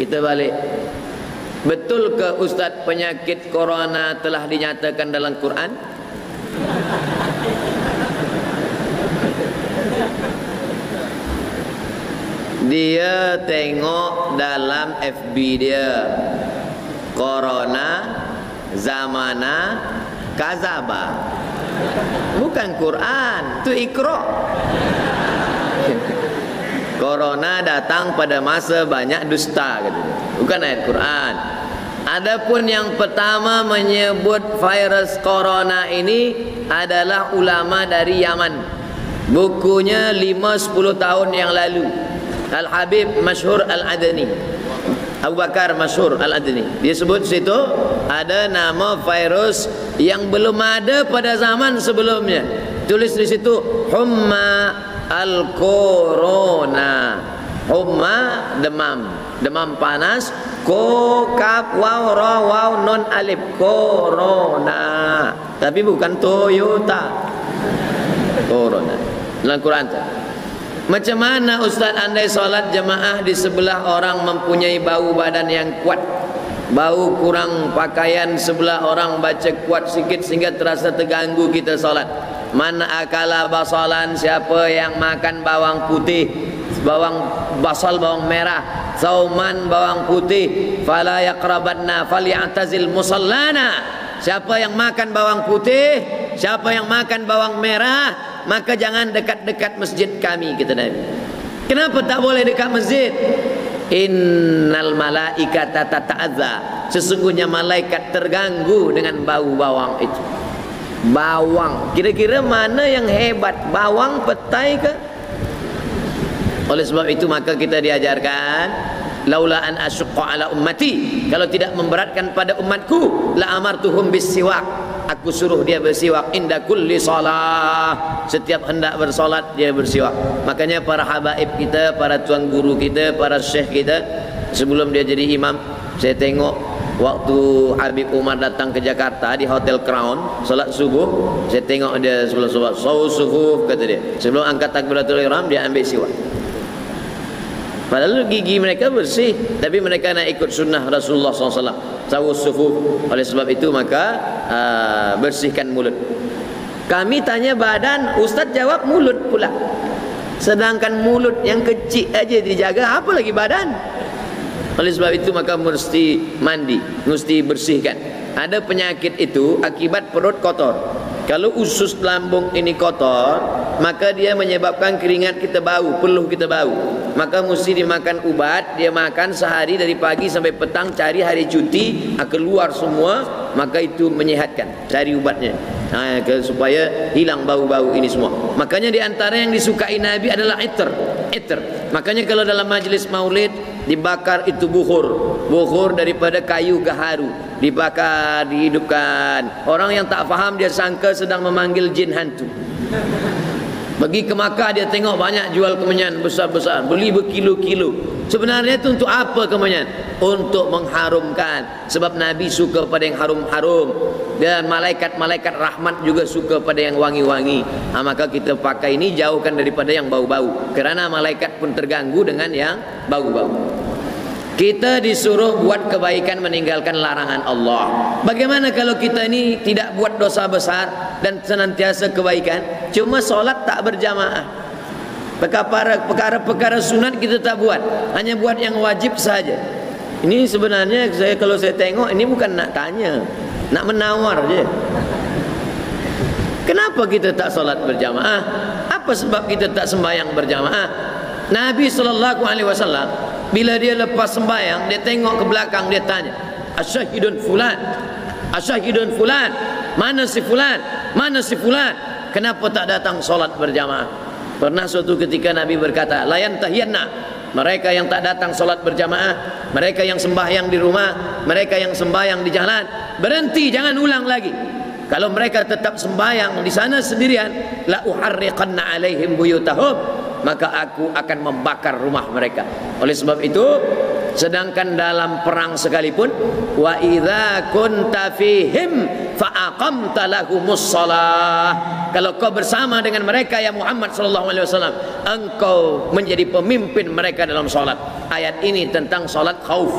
Kita balik. Betul ke Ustaz penyakit corona telah dinyatakan dalam Quran? Dia tengok dalam FB dia, corona zamana kazaba. Bukan Quran, itu Iqra. Corona datang pada masa banyak dusta, katanya. Bukan ayat Quran. Adapun yang pertama menyebut virus corona ini adalah ulama dari Yaman. Bukunya 5-10 tahun yang lalu. Al-Habib Masyhur Al-Adani, Abu Bakar Masyhur Al-Adani, dia sebut situ ada nama virus yang belum ada pada zaman sebelumnya. Tulis di situ humma al-corona. Humma demam, demam panas. Ko kaf waw ra waw non alif, corona. Tapi bukan Toyota. Corona. Dalam Quran. Macam mana Ustaz andai solat jemaah di sebelah orang mempunyai bau badan yang kuat, bau kurang pakaian, sebelah orang baca kuat sikit sehingga terasa terganggu kita solat. Man akala basalan, siapa yang makan bawang putih, bawang basal, bawang merah, sauman, bawang putih, fala yaqrabanna falyatazil musallana. Siapa yang makan bawang putih, siapa yang makan bawang merah, maka jangan dekat-dekat masjid kami, kata Nabi. Kenapa tak boleh dekat masjid? Innal malaikata tata'adza, sesungguhnya malaikat terganggu dengan bau bawang itu. Bawang, kira-kira mana yang hebat, bawang, petai ke? Oleh sebab itu maka kita diajarkan, laula an asyqa ala ummati, kalau tidak memberatkan pada umatku, la amartuhum bis-siwak, aku suruh dia bersiwak inda kulli salah, setiap hendak bersolat dia bersiwak. Makanya para habaib kita, para tuan guru kita, para syekh kita, sebelum dia jadi imam, saya tengok waktu Habib Umar datang ke Jakarta di Hotel Crown solat subuh, saya tengok dia sebelum solat subuh, kata dia, sebelum angkat takbiratul ihram dia ambil siwak. Padahal gigi mereka bersih, tapi mereka nak ikut sunnah Rasulullah SAW, sawus sufuh. Oleh sebab itu maka bersihkan mulut. Kami tanya badan, Ustaz jawab mulut pula. Sedangkan mulut yang kecil aja dijaga, apa lagi badan? Oleh sebab itu maka mesti mandi, mesti bersihkan. Ada penyakit itu akibat perut kotor. Kalau usus lambung ini kotor, maka dia menyebabkan keringat kita bau, peluh kita bau. Maka mesti dimakan ubat. Dia makan sehari dari pagi sampai petang, cari hari cuti, keluar semua, maka itu menyehatkan. Cari ubatnya supaya hilang bau-bau ini semua. Makanya di antara yang disukai Nabi adalah itr. Makanya kalau dalam majlis maulid dibakar itu bukhur daripada kayu gaharu, dibakar, dihidupkan. Orang yang tak faham dia sangka sedang memanggil jin hantu. Pergi ke Makkah dia tengok banyak jual kemenyan besar-besar, beli berkilo-kilo. Sebenarnya itu untuk apa kemenyan? Untuk mengharumkan. Sebab Nabi suka pada yang harum-harum, dan malaikat-malaikat rahmat juga suka pada yang wangi-wangi. Maka kita pakai ini, jauhkan daripada yang bau-bau, kerana malaikat pun terganggu dengan yang bau-bau. Kita disuruh buat kebaikan, meninggalkan larangan Allah. Bagaimana kalau kita ini tidak buat dosa besar dan senantiasa kebaikan, cuma solat tak berjamaah, perkara-perkara sunat kita tak buat, hanya buat yang wajib saja. Ini sebenarnya kalau saya tengok ini bukan nak tanya, nak menawar je. Kenapa kita tak solat berjamaah? Apa sebab kita tak sembahyang berjamaah? Nabi SAW bila dia lepas sembahyang, dia tengok ke belakang, dia tanya, asyhidun fulan, asyhidun fulan, mana si fulan, mana si fulan, kenapa tak datang solat berjamaah? Pernah suatu ketika Nabi berkata, layan tahiyanna, mereka yang tak datang solat berjamaah, mereka yang sembahyang di rumah, mereka yang sembahyang di jalan, berhenti, jangan ulang lagi. Kalau mereka tetap sembahyang di sana sendirian, la uharriqanna alaihim buyutahum, maka aku akan membakar rumah mereka. Oleh sebab itu sedangkan dalam perang sekalipun wa idza kunta fihim fa aqamta lahumus shalah, kalau kau bersama dengan mereka ya Muhammad sallallahu alaihi wasallam, engkau menjadi pemimpin mereka dalam salat. Ayat ini tentang salat khauf.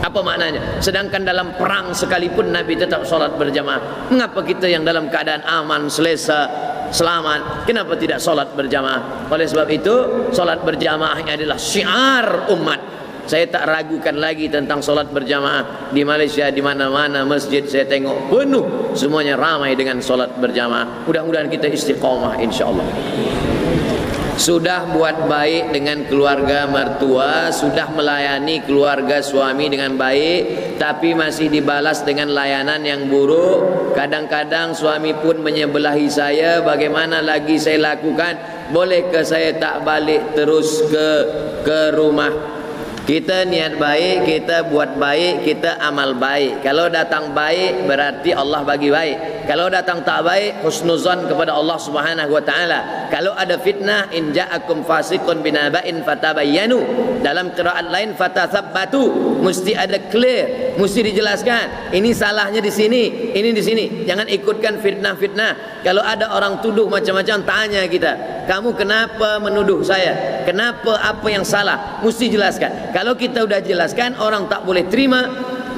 Apa maknanya? Sedangkan dalam perang sekalipun Nabi tetap salat berjamaah. Mengapa kita yang dalam keadaan aman, selesa, selamat, kenapa tidak salat berjamaah? Oleh sebab itu, salat berjamaah adalah syiar umat. Saya tak ragukan lagi tentang solat berjamaah di Malaysia. Di mana-mana masjid saya tengok penuh, semuanya ramai dengan solat berjamaah. Mudah-mudahan kita istiqamah insya-Allah. Sudah buat baik dengan keluarga mertua, sudah melayani keluarga suami dengan baik, tapi masih dibalas dengan layanan yang buruk. Kadang-kadang suami pun menyebelahi saya. Bagaimana lagi saya lakukan? Bolehkah saya tak balik terus ke rumah? Kita niat baik, kita buat baik, kita amal baik. Kalau datang baik berarti Allah bagi baik. Kalau datang tak baik, husnuzan kepada Allah Subhanahu wa taala. Kalau ada fitnah, in ja'akum fasiqun binaba'in fatabayyanu. Dalam qiraat lain fatathabbatu, mesti ada clear, mesti dijelaskan. Ini salahnya di sini, ini di sini. Jangan ikutkan fitnah-fitnah. Kalau ada orang tuduh macam-macam, tanya kita, kamu kenapa menuduh saya? Kenapa, apa yang salah? Mesti jelaskan. Kalau kita sudah jelaskan, orang tak boleh terima,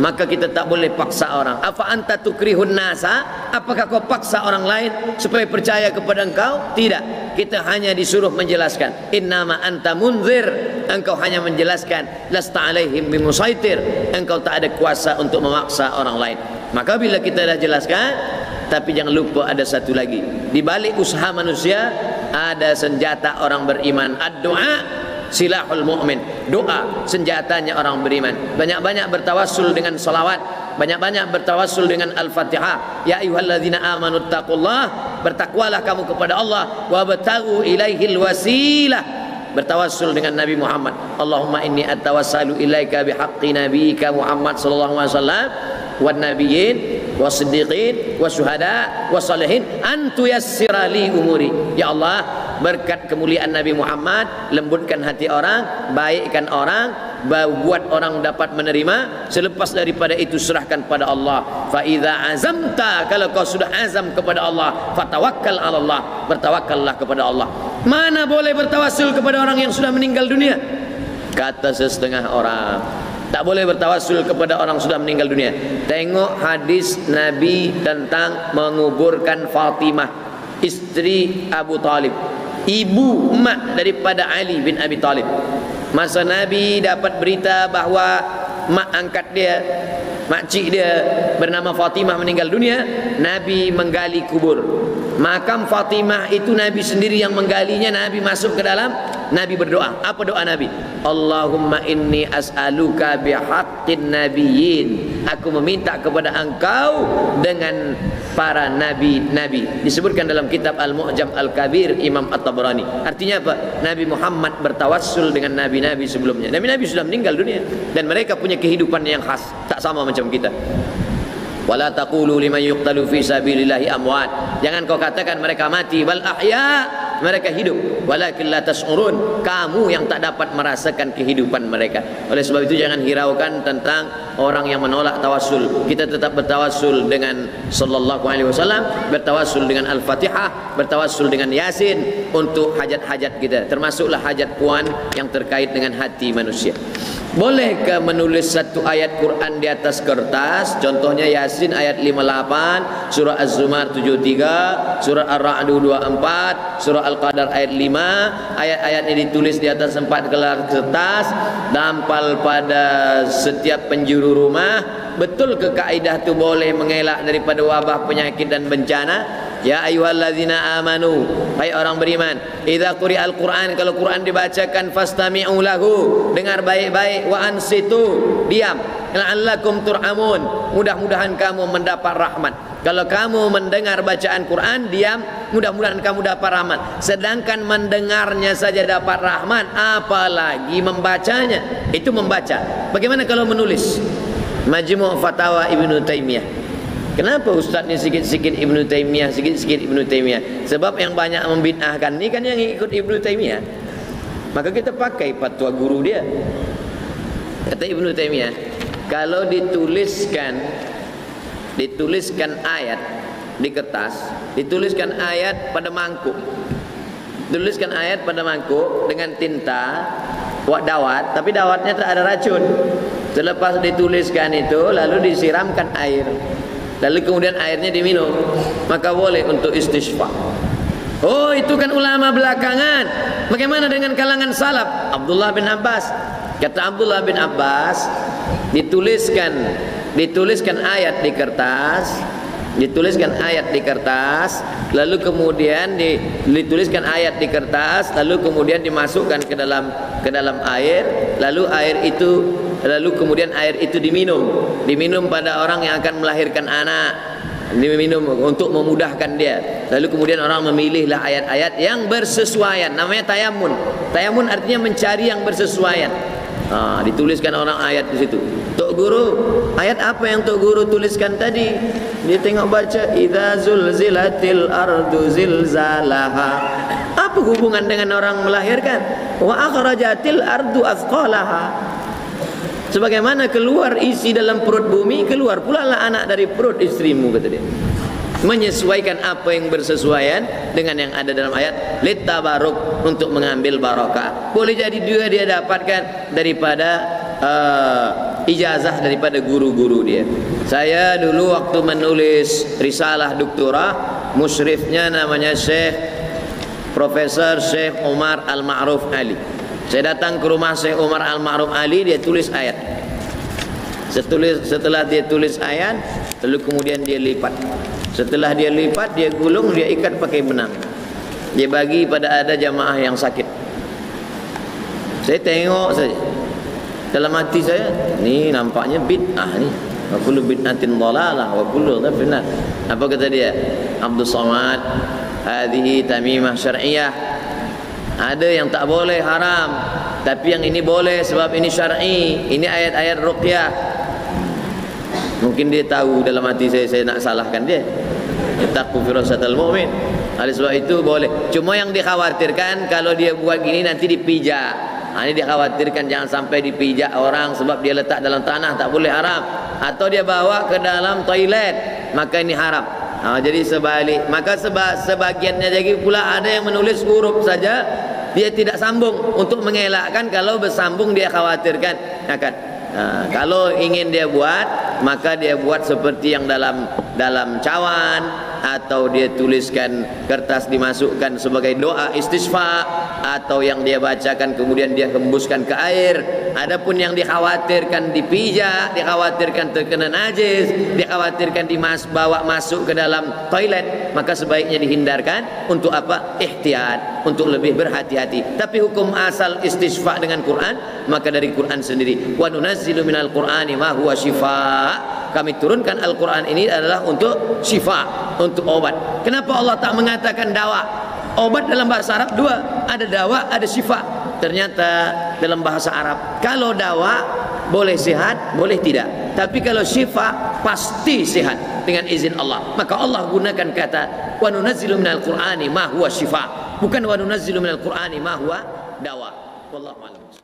maka kita tak boleh paksa orang. Afa anta tukrihun nasa? Apakah kau paksa orang lain supaya percaya kepada engkau? Tidak. Kita hanya disuruh menjelaskan. Innama anta munzir. Engkau hanya menjelaskan. Lasta alaihim bimusaitir. Engkau tak ada kuasa untuk memaksa orang lain. Maka bila kita dah jelaskan, tapi jangan lupa ada satu lagi. Di balik usaha manusia ada senjata orang beriman. Ad-du'a silahul mu'min. Doa senjatanya orang beriman. Banyak-banyak bertawassul dengan salawat, banyak-banyak bertawassul dengan Al-Fatihah. Ya ayyuhalladzina amanu taqullah, bertakwalah kamu kepada Allah, wa bataghu ilaihil wasilah, bertawassul dengan Nabi Muhammad. Allahumma inni atawassalu ilaika bihaqqi nabiyyika Muhammad sallallahu alaihi wasallam wan nabiyyin wasiddiqin wasyuhada wasalihin an tuyassira li umuri. Ya Allah, berkat kemuliaan Nabi Muhammad, lembutkan hati orang, baikkan orang, buat orang dapat menerima. Selepas daripada itu serahkan pada Allah. Fa idza azamta, kalau kau sudah azam kepada Allah, fatawakkal 'ala Allah, bertawakkallah kepada Allah. Mana boleh bertawassul kepada orang yang sudah meninggal dunia? Kata setengah orang, tak boleh bertawassul kepada orang sudah meninggal dunia. Tengok hadis Nabi tentang menguburkan Fatimah, istri Abu Talib, ibu mak daripada Ali bin Abi Talib. Masa Nabi dapat berita bahawa mak angkat dia, makcik dia bernama Fatimah meninggal dunia, Nabi menggali kubur. Makam Fatimah itu Nabi sendiri yang menggalinya. Nabi masuk ke dalam, Nabi berdoa. Apa doa Nabi? Allahumma inni as'aluka bihaqqin nabiyyin. Aku meminta kepada engkau dengan para nabi-nabi. Disebutkan dalam kitab Al-Mu'jam Al-Kabir Imam At-Tabrani. Artinya apa? Nabi Muhammad bertawassul dengan nabi-nabi sebelumnya. Nabi-nabi sudah meninggal dunia dan mereka punya kehidupan yang khas, tak sama macam kita. Wala taqulu liman yuqtalu fi sabilillahi amwat. Jangan kau katakan mereka mati, bal ahya, mereka hidup. Walakin la tash'urun, kamu yang tak dapat merasakan kehidupan mereka. Oleh sebab itu jangan hiraukan tentang orang yang menolak tawassul. Kita tetap bertawassul dengan sallallahu alaihi wasallam, bertawassul dengan Al-Fatihah, bertawassul dengan Yasin untuk hajat-hajat kita, termasuklah hajat puan yang terkait dengan hati manusia. Bolehkah menulis satu ayat Quran di atas kertas? Contohnya Yasin ayat 58, surah Az-Zumar 73, surah Ar-Ra'd 24, surah Al-Qadar ayat 5. Ayat-ayat ini ditulis di atas 4 kertas, dampal pada setiap penjuru rumah. Betul ke kaidah itu boleh mengelak daripada wabah, penyakit dan bencana? Ya ayyuhallazina amanu, hai orang beriman, idza quri'al Qur'an, kalau Quran dibacakan, fastami'u lahu, dengar baik-baik, wa ansitu, diam, la'allakum turhamun, mudah-mudahan kamu mendapat rahmat. Kalau kamu mendengar bacaan Quran, diam, mudah-mudahan kamu dapat rahmat. Sedangkan mendengarnya saja dapat rahmat, apalagi membacanya. Itu membaca. Bagaimana kalau menulis? Majmu' Fatawa Ibnu Taimiyah. Kenapa ustaz ni sikit-sikit Ibnu Taimiyah, sikit-sikit Ibnu Taimiyah? Sebab yang banyak membid'ahkan ni kan yang ikut Ibnu Taimiyah. Maka kita pakai fatwa guru dia. Kata Ibnu Taimiyah, kalau dituliskan ayat di kertas, dituliskan ayat pada mangkuk, tuliskan ayat pada mangkuk dengan tinta dawat, tapi dawatnya tak ada racun. Selepas dituliskan itu lalu disiramkan air, lalu kemudian airnya diminum, maka boleh untuk istisqa. Oh, itu kan ulama belakangan. Bagaimana dengan kalangan salaf? Abdullah bin Abbas, kata Abdullah bin Abbas, dituliskan ayat di kertas, lalu kemudian dituliskan ayat di kertas, lalu kemudian dimasukkan ke dalam air, lalu kemudian air itu diminum pada orang yang akan melahirkan anak, diminum untuk memudahkan dia. Lalu kemudian orang memilihlah ayat-ayat yang bersesuaian, namanya tayamun. Tayamun artinya mencari yang bersesuaian. Dituliskan orang ayat di situ. Tok Guru, ayat apa yang Tok Guru tuliskan tadi? Dia tengok baca, idza zulzilatil ardu zilzalaha. Apa hubungan dengan orang melahirkan? Wa akhrajatil ardu athqalaha. Sebagaimana keluar isi dalam perut bumi, keluar pula lah anak dari perut istrimu, kata dia. Menyesuaikan apa yang bersesuaian dengan yang ada dalam ayat, litabaruk, untuk mengambil barokah. Boleh jadi dia dapatkan daripada ijazah daripada guru-guru dia. Saya dulu waktu menulis risalah doktora, musyrifnya namanya Profesor Syekh Umar Al-Ma'ruf Ali. Saya datang ke rumah Syekh Umar Al-Ma'ruf Ali, dia tulis ayat. Setelah dia tulis ayat, lalu kemudian dia lipat. Setelah dia lipat, dia gulung, dia ikat pakai benang. Dia bagi pada ada jamaah yang sakit. Saya tengok saja. Dalam hati saya, ni nampaknya bid'ah ni. Wa kullu bid'atin dhalalah wa kullu dhalalah. Apa kata dia? Abdul Samad, hadhihi tamimah syar'iyah. Ada yang tak boleh, haram, tapi yang ini boleh sebab ini syar'i. Ini ayat-ayat ruqyah. Mungkin dia tahu dalam hati saya nak salahkan dia. Taqu firasatal mu'min. Oleh sebab itu boleh. Cuma yang dikhawatirkan kalau dia buat gini nanti dipijak. Ini dikhawatirkan jangan sampai dipijak orang sebab dia letak dalam tanah, tak boleh, haram. Atau dia bawa ke dalam toilet, maka ini haram. Jadi sebalik. Maka sebagiannya lagi pula ada yang menulis huruf saja, dia tidak sambung untuk mengelakkan kalau bersambung dia khawatirkan akan. Kalau ingin dia buat, maka dia buat seperti yang dalam cawan, atau dia tuliskan kertas dimasukkan sebagai doa istisqa, atau yang dia bacakan kemudian dia hembuskan ke air. Adapun yang dikhawatirkan dipijak, dikhawatirkan terkena najis, dikhawatirkan bawa masuk ke dalam toilet, maka sebaiknya dihindarkan. Untuk apa? Ihtiyat, untuk lebih berhati-hati. Tapi hukum asal istisqa dengan Quran, maka dari Quran sendiri. Wa nunazzilu minal Qur'ani ma huwa syifaa. Kami turunkan Al-Quran ini adalah untuk syifa, untuk obat. Kenapa Allah tak mengatakan dawa? Obat dalam bahasa Arab dua, ada dawa, ada syifa. Ternyata dalam bahasa Arab, kalau dawa boleh sehat, boleh tidak. Tapi kalau syifa pasti sehat dengan izin Allah. Maka Allah gunakan kata wa nunazzilu minal Qur'ani ma huwa syifa, bukan wa nunazzilu minal Qur'ani ma huwa dawa. Wallahu a'lam.